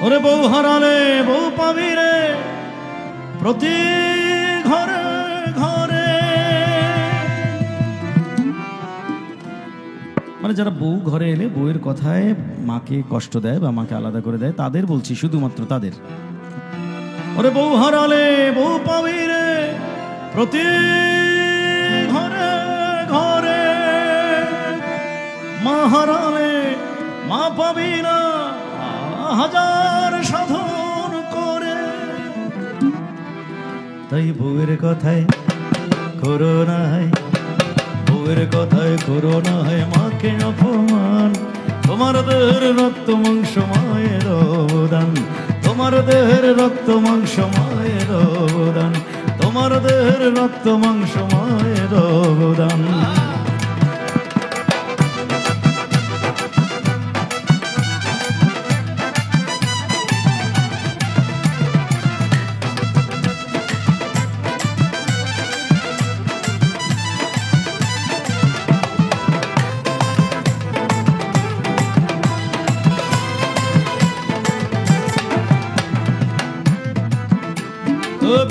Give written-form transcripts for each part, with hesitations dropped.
ওরে বউ হারালে বউ পাবি রে প্রতি ঘরে ঘরে। মানে যারা বউ ঘরে এলে বউয়ের কথায় মাকে কষ্ট দেয় বা মাকে আলাদা করে দেয় তাদের বলছি, শুধুমাত্র তাদের। ওরে বউ হারালে বউ পাবি রে প্রতি ঘরে ঘরে, মা হারালে মা পাবি না হাজার সাধন করে। তাই বউয়ের কথায় করো না হয়, বউয়ের কথায় করো না হয় মাকে অপমান। তোমার দেহের রক্ত মাংস মায়ের অবদান, তোমার দেহের রক্ত মাংস মায়ের অবদান, তোমার দেহের রক্ত মাংস মায়ের অবদান।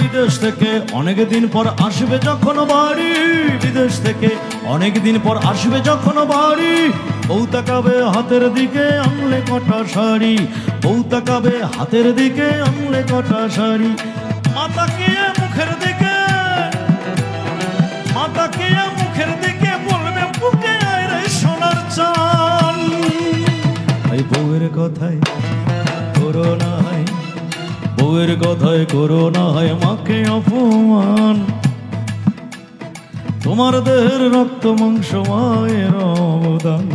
বিদেশ থেকে অনেক দিন পর আসবে যখন বাড়ি, বিদেশ থেকে অনেক দিন পর আসবে যখন বাড়ি, বউ তাকাবে হাতের দিকে আনলে কটা শাড়ি, বউ তাকাবে হাতের দিকে আনলে কটা শাড়ি। মা তাকিয়ে মুখের দিকে, মা তাকিয়ে মুখের দিকে বলবে বুকে আয় রে সোনার চান। এই বউয়ের কথায় করো না হয়, বউয়ের কথায় করো না হয় মাকে অপমান। তোমার দেহের রক্ত মাংস মায়ের অবদান,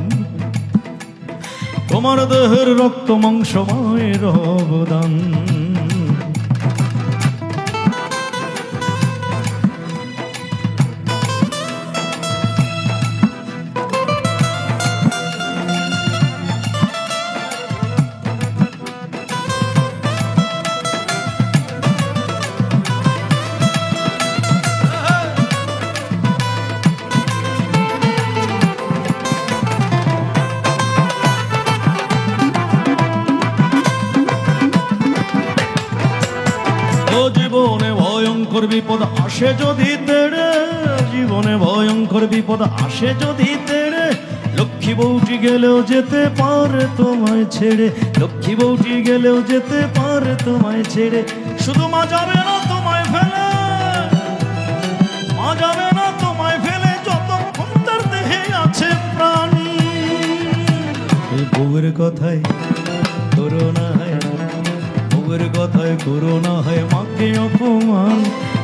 তোমার দেহের রক্ত মাংস মায়ের অবদান। জীবনে ভয়ঙ্কর বিপদ আসে যদি তেড়ে, জীবনে ভয়ঙ্কর বিপদ আসে যদি তেড়ে, লক্ষ্মী বউটি গেলেও যেতে পারে তোমায় ছেড়ে, লক্ষ্মী বউটি গেলেও যেতে পারে তোমায় ছেড়ে। শুধু মা যাবে না তোমায় ফেলে, মা যাবে না তোমায় ফেলে যতক্ষণ তার দেহে আছে প্রাণ। এই বউয়ের কথায় করো না হয়, বউয়ের কথায় করো না হয় মাকে অপমান।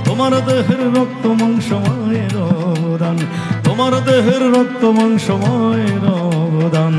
তোমার দেহের রক্ত মাংস মায়ের অবদান, তোমার দেহের রক্ত মাংস মায়ের অবদান।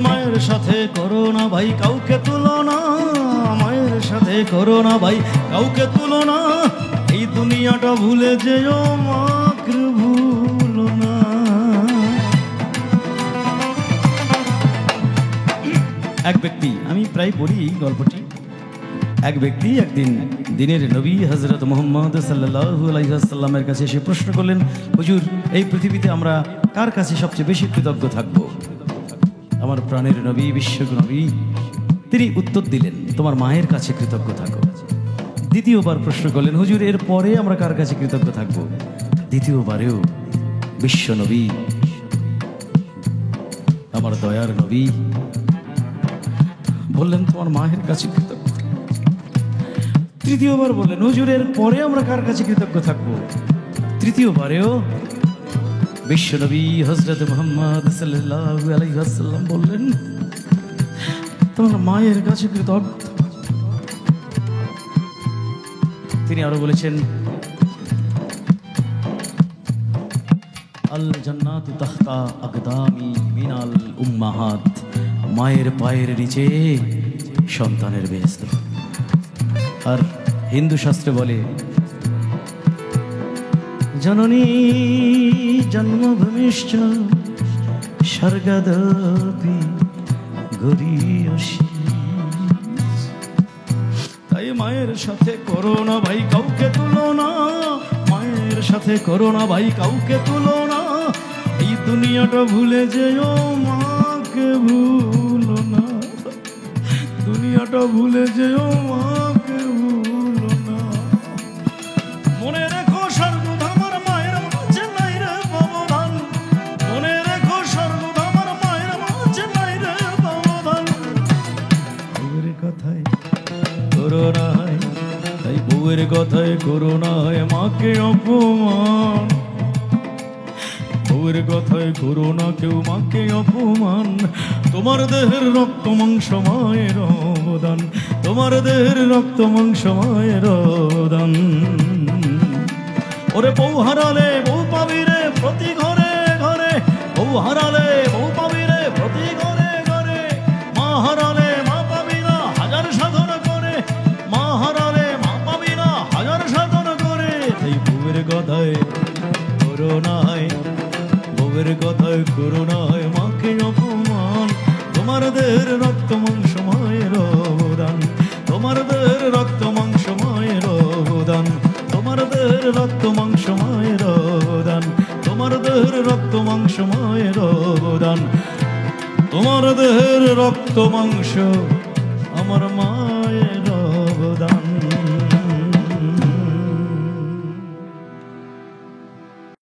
মায়ের সাথে করো না ভাই কাউকে তুলনা, মায়ের সাথে করো না ভাই কাউকে তুলনা। এই দুনিয়াটা ভুলে যেও মাকে ভুলো না। এক ব্যক্তি, আমি প্রায় বলি এই গল্পটি, এক ব্যক্তি একদিন দিনের নবী হযরত মুহাম্মদ সাল্লাল্লাহু আলাইহি ওয়াসাল্লামের কাছে এসে প্রশ্ন করলেন, হুজুর এই পৃথিবীতে আমরা কার কাছে সবচেয়ে বেশি কৃতজ্ঞ থাকবো? আমার প্রাণের নবী, বিশ্ব নবী, তিনি উত্তর দিলেন, তোমার মায়ের কাছে কৃতজ্ঞ থাকো। দ্বিতীয়বার প্রশ্ন করলেন, হুজুর এর পরে আমরা কার কাছে কৃতজ্ঞ থাকবো? দ্বিতীয়বারেও বিশ্ব নবী, আমার দয়ার নবী বললেন, তোমার মায়ের কাছে কৃতজ্ঞ। তৃতীয়বার বললেন, হুজুর এর পরে আমরা কার কাছে কৃতজ্ঞ থাকবো? তৃতীয়বারেও বিশ্বনবী হযরত মুহাম্মদ সাল্লাল্লাহু আলাইহি ওয়াসাল্লাম বললেন, তোমার মায়ের কাছে কৃতজ্ঞ। তিনি আরো বলেছেন, আল জান্নাতু তাহতা আকদামি মিনাল উম্মাহাত, মায়ের পায়ের নিচে সন্তানের বেহেশত। আর হিন্দু শাস্ত্রে বলে, জননী জন্মভূমিশ্চ স্বর্গাদপি গরীয়সী। তাই মায়ের সাথে করোনা ভাই কাউকে তুলনা, মায়ের সাথে করোনা ভাই কাউকে তুলনা। এই দুনিয়াটা ভুলে যেও মাকে ভুলো না, দুনিয়াটা ভুলে যেও মাকে ভুলো না। মনে রেখো স্বর্গধামার মায়ের মাঝে নাই রে ব্যবধান, মনে রেখো স্বর্গধামার মায়ের মাঝে নাই রে ব্যবধান। বউয়ের কথায় করোনা হয়, তাই বউয়ের কথায় করোনা হয় মাকে অপমান, বউয়ের কথায় করোনা কেউ মাকে অপমান। তোমার দেহের রক্ত মাংস মায়ের অবদান, তোমার দেহের রক্ত মাংস মায়ের অবদান। ওরে বউ হারালে বউ পাবি রে প্রতি ঘরে ঘরে, বউ হারালে বউ পাবি রে প্রতি ঘরে ঘরে। মা হারালে মা পাবি না হাজার সাধন করে, মা হারালে মা পাবি না হাজার সাধন করে। এই বউয়ের কথায় করোনা হয়, বউয়ের কথায় করোনা হয় মাকে অপমান। তোমার দেহের রক্ত মাংস মায়ের অবদান, তোমার দেহের রক্ত মাংস মায়ের অবদান, তোমার দেহের রক্ত মাংস মায়ের অবদান, তোমার দেহের রক্ত মাংস মায়ের অবদান। তোমার দেহের রক্ত মাংস আমার মায়ের